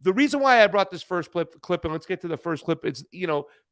the reason why I brought this first clip, and let's get to the first clip, it's,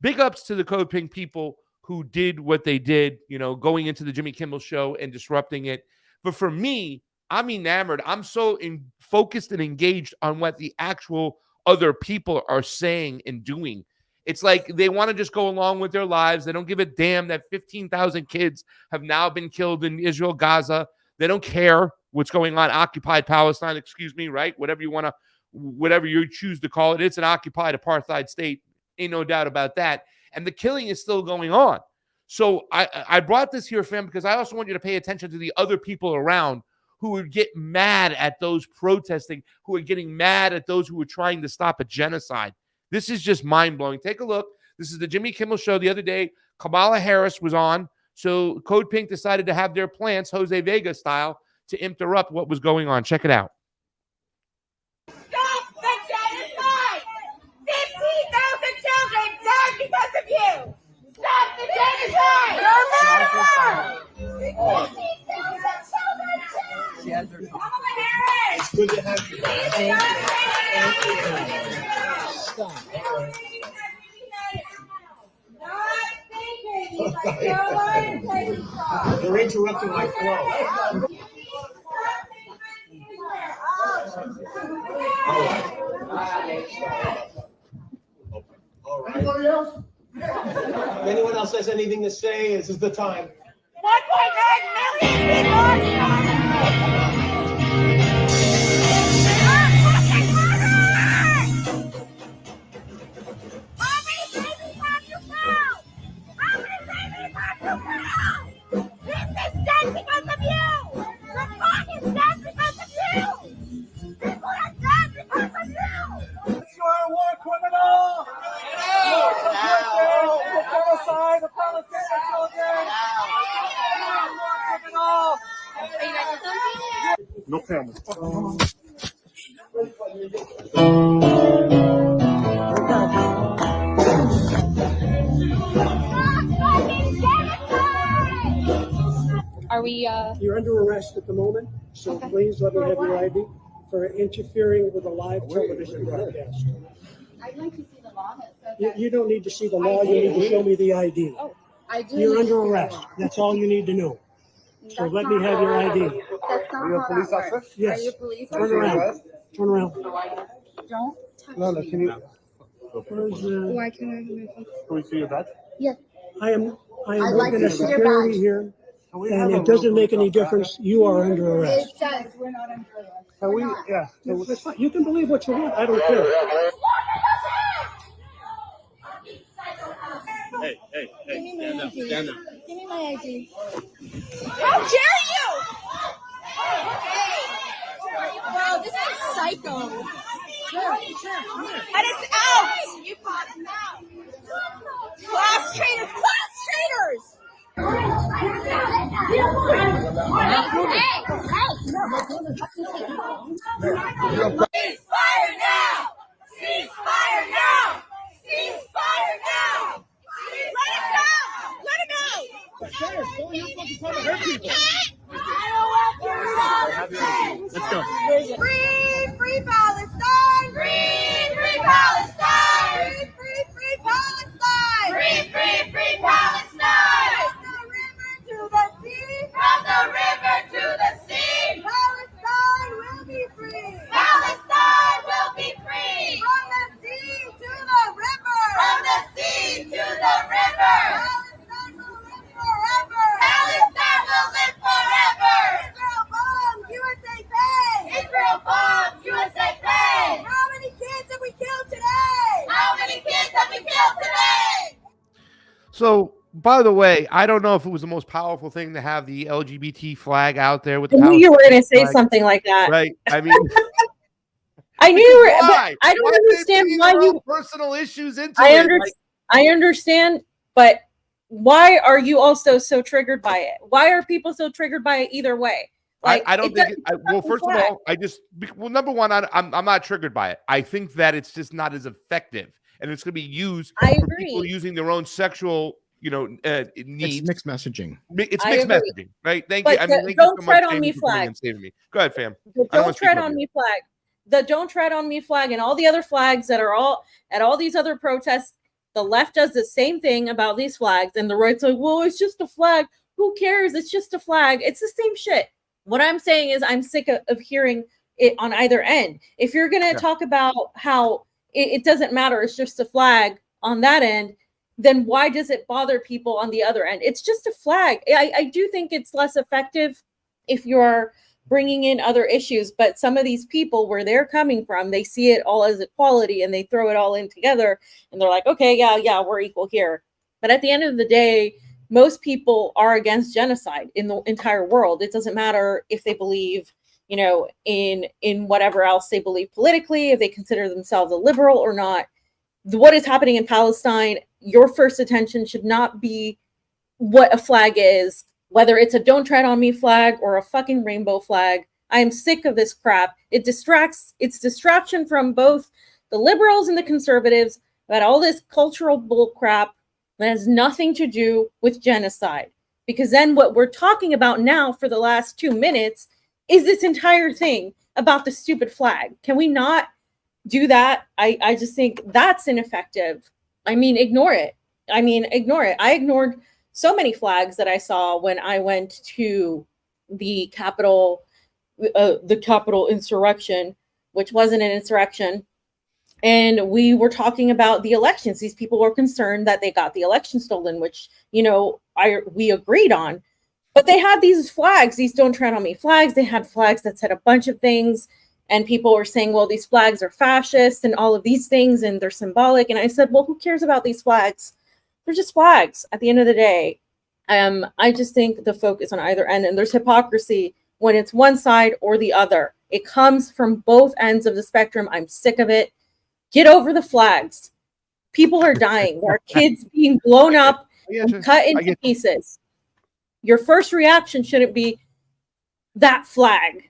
big ups to the Code Pink people who did what they did, going into the Jimmy Kimmel show and disrupting it. But for me, I'm enamored. I'm so focused and engaged on what the actual other people are saying and doing. It's like they want to just go along with their lives. They don't give a damn that 15,000 kids have now been killed in Israel, Gaza. They don't care what's going on. Occupied Palestine, excuse me, right? Whatever you choose to call it. It's an occupied apartheid state. Ain't no doubt about that. And the killing is still going on. So I brought this here, fam, because I also want you to pay attention to the other people around who would get mad at those protesting, who are getting mad at those who are trying to stop a genocide. This is just mind-blowing. Take a look. This is the Jimmy Kimmel show the other day. Kamala Harris was on. So Code Pink decided to have their plants, Jose Vega style, to interrupt what was going on. Check it out. Stop the genocide! 15,000 children died because of you! Stop the genocide! You're murderer! 15,000 children died! She has her Kamala Harris! It's good to have you. You're interrupting my flow. All right. Anybody else? If anyone else has anything to say, this is the time. 1.9 million people! No camera. Are we, You're under arrest at the moment, so please let me have your ID for interfering with a live television broadcast. I'd like to see the law that says You don't need to see the law, you need to show me the ID. Oh, I do. You're under arrest, that's all you need to know. So let me have your ID. That's not Are you a how police that works. officer? Yes. Are you a police Turn officer? around. Turn around. Don't touch No, me. can you? Where's, Why can't I have my phone? Can we see your badge? Yes. I am I'd like working to as see your security badge. here, Can we and have a it doesn't real make any police officer? difference, you are under arrest. It says we're not under arrest. Can we? Yeah. That's fine. You can believe what you want, I don't care. Hey, Give me my ID. stand up. Give me my ID. How dare you! Wow, this is psycho. And it's out! You bought it out! Class traitors! Class traitors! Ceasefire now! Ceasefire now! Ceasefire now! Let him go! Let him go! Let's go. Free Palestine! Free Palestine! Free Palestine! Free Palestine! From the river to the sea! Palestine will be free! Palestine will be free! From the sea to the river! From the sea to the river! Palestine will live forever! Palestine will live forever! Israel bombs! USA pays! Israel bombs! USA pays! How many kids have we killed today? How many kids have we killed today? So, by the way, I don't know if it was the most powerful thing to have the LGBT flag out there with the I knew you were going to say flag, something like that. right? I mean, I knew you were, why? but I don't Why did they understand bring why their you. own personal issues into I it? I understand, but why are you also so triggered by it? Why are people so triggered by it either way? Like, I don't think. Well, first of flag. all, number one, I'm not triggered by it. I think that it's just not as effective, and it's going to be used for people using their own sexual, needs. It's mixed messaging. It's I mixed agree. messaging, right? Thank But you. I mean, thank don't you so tread much, on Jamie, me, for coming flag. and saving me. Go ahead, fam. But I don't wanna don't speak tread over on you. me, flag. the Don't Tread on Me flag and all the other flags that are all at all these other protests, the left does the same thing about these flags, and the right's like, well, it's just a flag. Who cares? It's just a flag. It's the same shit. What I'm saying is I'm sick of hearing it on either end. If you're going to talk about how it doesn't matter, it's just a flag on that end, then why does it bother people on the other end? It's just a flag. I do think it's less effective if you're bringing in other issues, but some of these people, where they're coming from, they see it all as equality and they throw it all in together and they're like, okay, yeah, we're equal here. But at the end of the day, most people are against genocide in the entire world. It doesn't matter if they believe, in whatever else they believe politically, if they consider themselves a liberal or not. What is happening in Palestine, your first attention should not be what a flag is, whether it's a Don't Tread on Me flag or a fucking rainbow flag. I am sick of this crap. It's distraction from both the liberals and the conservatives about all this cultural bull crap that has nothing to do with genocide. Because then what we're talking about now for the last 2 minutes is this entire thing about the stupid flag. Can we not do that? I just think that's ineffective. Ignore it. I ignored so many flags that I saw when I went to the Capitol insurrection, which wasn't an insurrection. And we were talking about the elections. These people were concerned that they got the election stolen, which, we agreed on. But they had these flags, these Don't Tread on Me flags. They had flags that said a bunch of things. And people were saying, well, these flags are fascist and all of these things, and they're symbolic. And I said, well, who cares about these flags? They're just flags at the end of the day. I just think the focus on either end, and there's hypocrisy when it's one side or the other. It comes from both ends of the spectrum. I'm sick of it. Get over the flags. People are dying. There are kids being blown up and cut into pieces. Your first reaction shouldn't be that flag.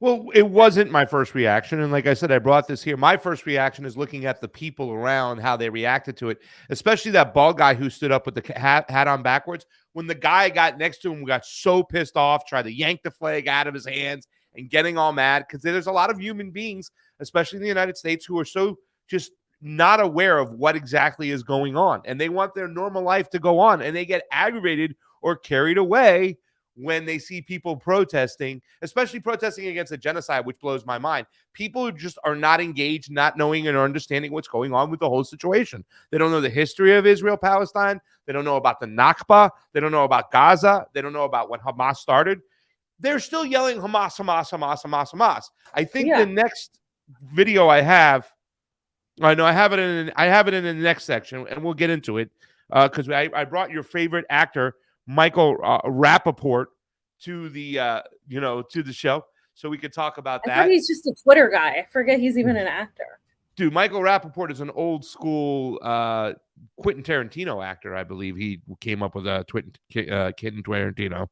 Well, it wasn't my first reaction. And like I said, I brought this here. My first reaction is looking at the people around, how they reacted to it, especially that bald guy who stood up with the hat on backwards. When the guy got next to him, got so pissed off, tried to yank the flag out of his hands and getting all mad, because there's a lot of human beings, especially in the United States, who are so just not aware of what exactly is going on. And they want their normal life to go on. And they get aggravated or carried away when they see people protesting, especially protesting against a genocide, which blows my mind. People who just are not engaged, not knowing and understanding what's going on with the whole situation. They don't know the history of Israel-Palestine. They don't know about the Nakba. They don't know about Gaza. They don't know about when Hamas started. They're still yelling Hamas, Hamas, Hamas, Hamas, Hamas. I think the next video I have, I know I have it in the next section, and we'll get into it because I brought your favorite actor, Michael Rappaport, to the to the show, so we could talk about that. I thought he's just a Twitter guy. I forget he's even an actor. Dude, Michael Rappaport is an old school Quentin Tarantino actor. I believe he came up with Quentin Tarantino.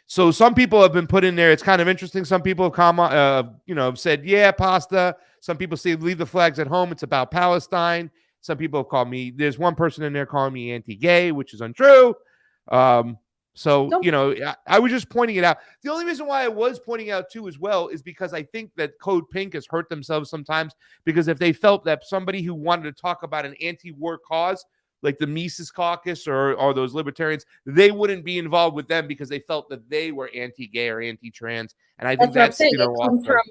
So some people have been put in there. It's kind of interesting. Some people have said, yeah, pasta. Some people say leave the flags at home. It's about Palestine. Some people have called me. There's one person in there calling me anti-gay, which is untrue. I was just pointing it out. The only reason why I was pointing out too as well is because I think that Code Pink has hurt themselves sometimes, because if they felt that somebody who wanted to talk about an anti-war cause, like the Mises Caucus or those libertarians, they wouldn't be involved with them because they felt that they were anti-gay or anti-trans. And I think that's it comes from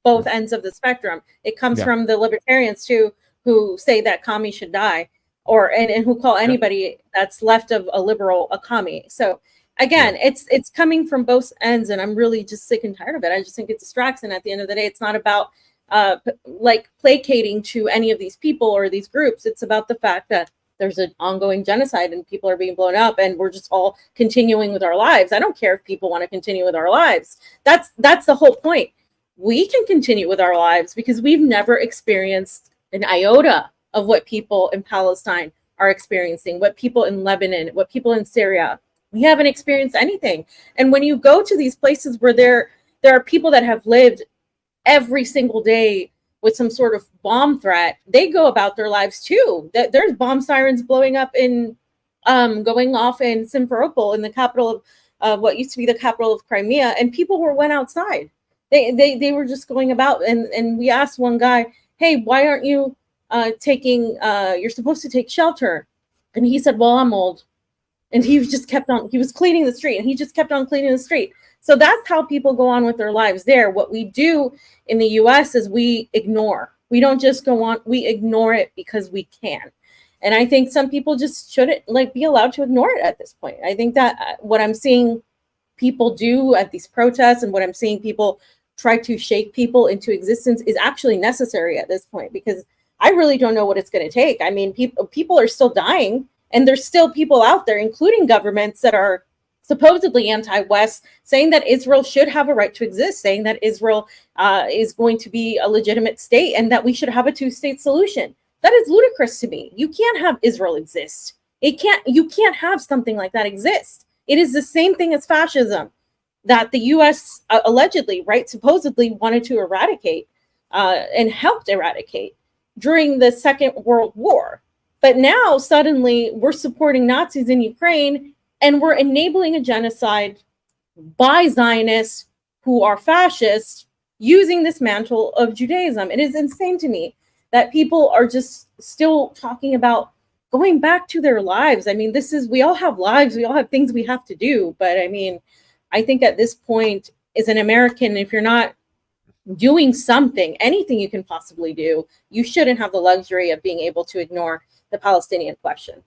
both ends of the spectrum. It comes from the libertarians too, who say that commie should die, and who call anybody that's left of a liberal a commie. So again, it's coming from both ends, and I'm really just sick and tired of it. I just think it distracts, and at the end of the day, it's not about placating to any of these people or these groups. It's about the fact that there's an ongoing genocide and people are being blown up, and we're just all continuing with our lives. I don't care if people want to continue with our lives. That's the whole point. We can continue with our lives because we've never experienced an iota of what people in Palestine are experiencing, what people in Lebanon, what people in Syria. We haven't experienced anything. And when you go to these places where there are people that have lived every single day with some sort of bomb threat, they go about their lives too. There's bomb sirens blowing up going off in Simferopol, in the capital of what used to be the capital of Crimea, and people went outside. They were just going about, and we asked one guy, hey, why aren't you taking, you're supposed to take shelter? And he said, well, I'm old. And he just kept on, he was cleaning the street, and he just kept on cleaning the street. So that's how people go on with their lives there. What we do in the US is we ignore. We don't just go on, we ignore it because we can. And I think some people just shouldn't like be allowed to ignore it at this point. I think that what I'm seeing people do at these protests and what I'm seeing people try to shake people into existence is actually necessary at this point, because I really don't know what it's going to take. I mean, people are still dying, and there's still people out there, including governments that are supposedly anti-West, saying that Israel should have a right to exist, saying that Israel is going to be a legitimate state and that we should have a two-state solution. That is ludicrous to me. You can't have Israel exist. You can't have something like that exist. It is the same thing as fascism that the U.S. Allegedly, right, supposedly wanted to eradicate and helped eradicate during the Second World War. But now suddenly we're supporting Nazis in Ukraine, and we're enabling a genocide by Zionists who are fascists using this mantle of Judaism. It is insane to me that people are just still talking about going back to their lives. I mean, we all have lives, we all have things we have to do. But I mean, I think at this point, as an American, if you're not doing something, anything you can possibly do, you shouldn't have the luxury of being able to ignore the Palestinian question.